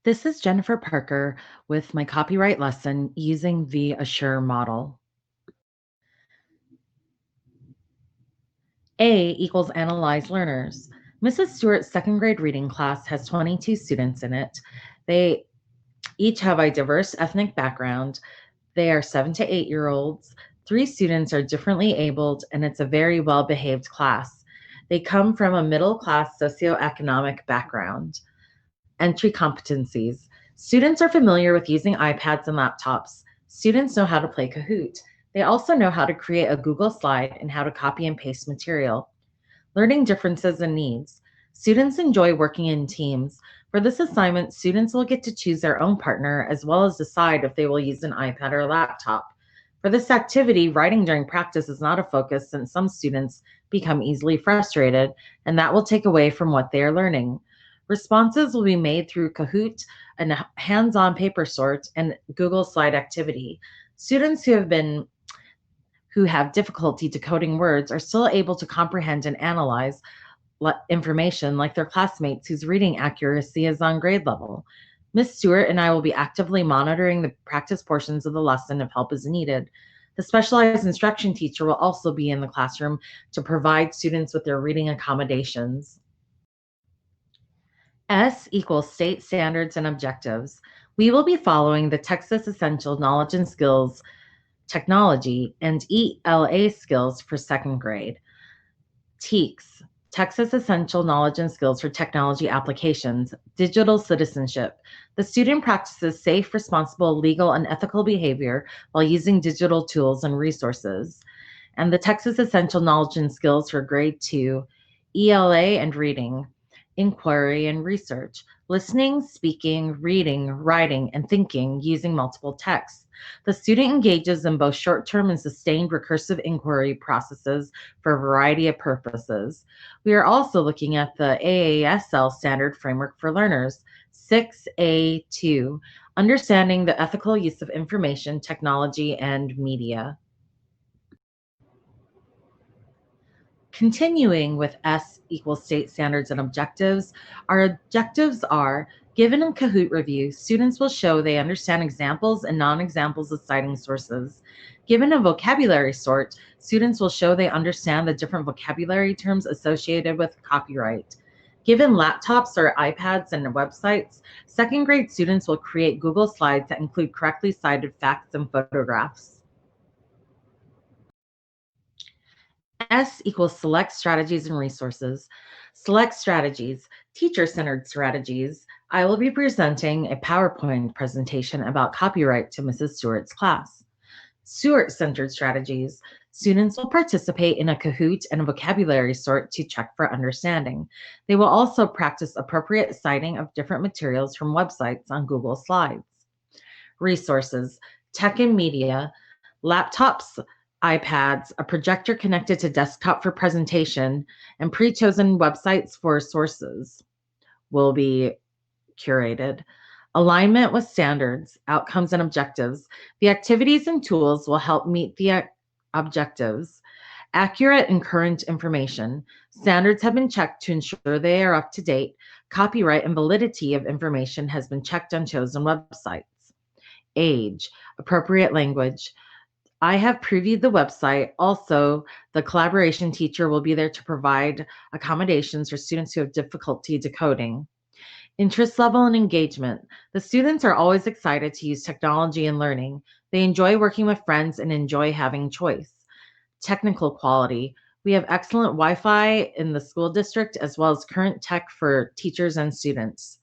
This is Jennifer Parker with my copyright lesson using the Assure model. A equals analyze learners. Mrs. Stewart's second grade reading class has 22 students in it. They each have a diverse ethnic background. They are 7 to 8 year olds. 3 students are differently abled, and it's a very well behaved class. They come from a middle class socioeconomic background. Entry competencies. Students are familiar with using iPads and laptops. Students know how to play Kahoot. They also know how to create a Google slide and how to copy and paste material. Learning differences and needs. Students enjoy working in teams. For this assignment, students will get to choose their own partner as well as decide if they will use an iPad or a laptop. For this activity, writing during practice is not a focus since some students become easily frustrated, and that will take away from what they are learning. Responses will be made through Kahoot, a hands-on paper sort, and Google Slide activity. Students who have difficulty decoding words are still able to comprehend and analyze information like their classmates whose reading accuracy is on grade level. Miss Stewart and I will be actively monitoring the practice portions of the lesson if help is needed. The specialized instruction teacher will also be in the classroom to provide students with their reading accommodations. S equals state standards and objectives. We will be following the Texas Essential Knowledge and Skills Technology and ELA skills for second grade. TEKS, Texas Essential Knowledge and Skills for Technology Applications, Digital Citizenship. The student practices safe, responsible, legal, and ethical behavior while using digital tools and resources. And the Texas Essential Knowledge and Skills for Grade 2, ELA and Reading, Inquiry and Research, Listening, Speaking, Reading, Writing, and Thinking using multiple texts. The student engages in both short-term and sustained recursive inquiry processes for a variety of purposes. We are also looking at the AASL Standard Framework for Learners, 6A2, Understanding the Ethical Use of Information, Technology, and Media. Continuing with S equals state standards and objectives, our objectives are given in Kahoot review, students will show they understand examples and non-examples of citing sources. Given a vocabulary sort, students will show they understand the different vocabulary terms associated with copyright. Given laptops or iPads and websites, second grade students will create Google Slides that include correctly cited facts and photographs. S equals select strategies and resources. Select strategies, teacher-centered strategies. I will be presenting a PowerPoint presentation about copyright to Mrs. Stewart's class. Stewart-centered strategies. Students will participate in a Kahoot and a vocabulary sort to check for understanding. They will also practice appropriate citing of different materials from websites on Google Slides. Resources, tech and media, laptops, iPads, a projector connected to desktop for presentation, and pre-chosen websites for sources will be curated. Alignment with standards, outcomes, and objectives. The activities and tools will help meet the objectives. Accurate and current information. Standards have been checked to ensure they are up to date. Copyright and validity of information has been checked on chosen websites. Age, appropriate language. I have previewed the website. Also, the collaboration teacher will be there to provide accommodations for students who have difficulty decoding. Interest level and engagement. The students are always excited to use technology and learning. They enjoy working with friends and enjoy having choice. Technical quality. We have excellent Wi-Fi in the school district as well as current tech for teachers and students.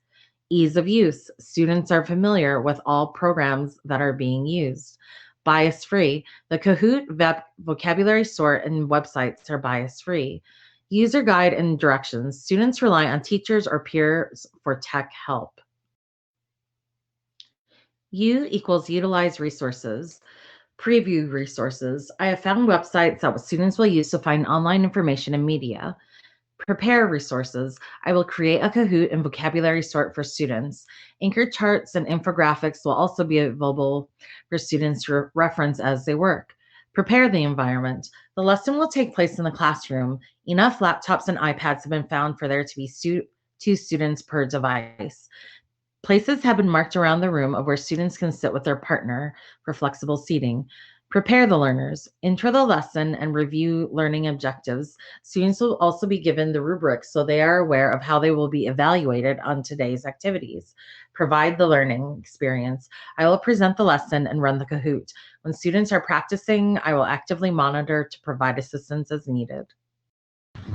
Ease of use. Students are familiar with all programs that are being used. Bias free. The Kahoot vocabulary sort and websites are bias free. User guide and directions. Students rely on teachers or peers for tech help. U equals utilize resources. Preview resources. I have found websites that students will use to find online information and media. Prepare resources. I will create a Kahoot and vocabulary sort for students. Anchor charts and infographics will also be available for students to reference as they work. Prepare the environment. The lesson will take place in the classroom. Enough laptops and iPads have been found for there to be 2 students per device. Places have been marked around the room of where students can sit with their partner for flexible seating. Prepare the learners, intro the lesson, and review learning objectives. Students will also be given the rubrics so they are aware of how they will be evaluated on today's activities. Provide the learning experience. I will present the lesson and run the Kahoot. When students are practicing, I will actively monitor to provide assistance as needed.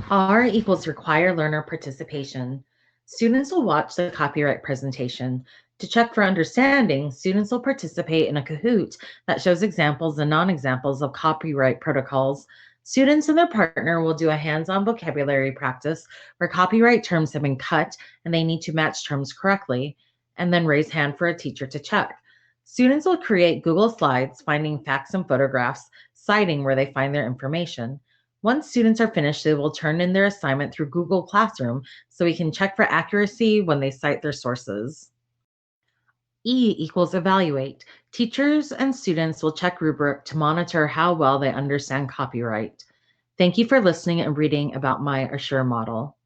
R equals require learner participation. Students will watch the copyright presentation. To check for understanding, students will participate in a Kahoot that shows examples and non-examples of copyright protocols. Students and their partner will do a hands-on vocabulary practice where copyright terms have been cut and they need to match terms correctly, and then raise hand for a teacher to check. Students will create Google Slides, finding facts and photographs, citing where they find their information. Once students are finished, they will turn in their assignment through Google Classroom so we can check for accuracy when they cite their sources. E equals evaluate. Teachers and students will check rubric to monitor how well they understand copyright. Thank you for listening and reading about my Assure model.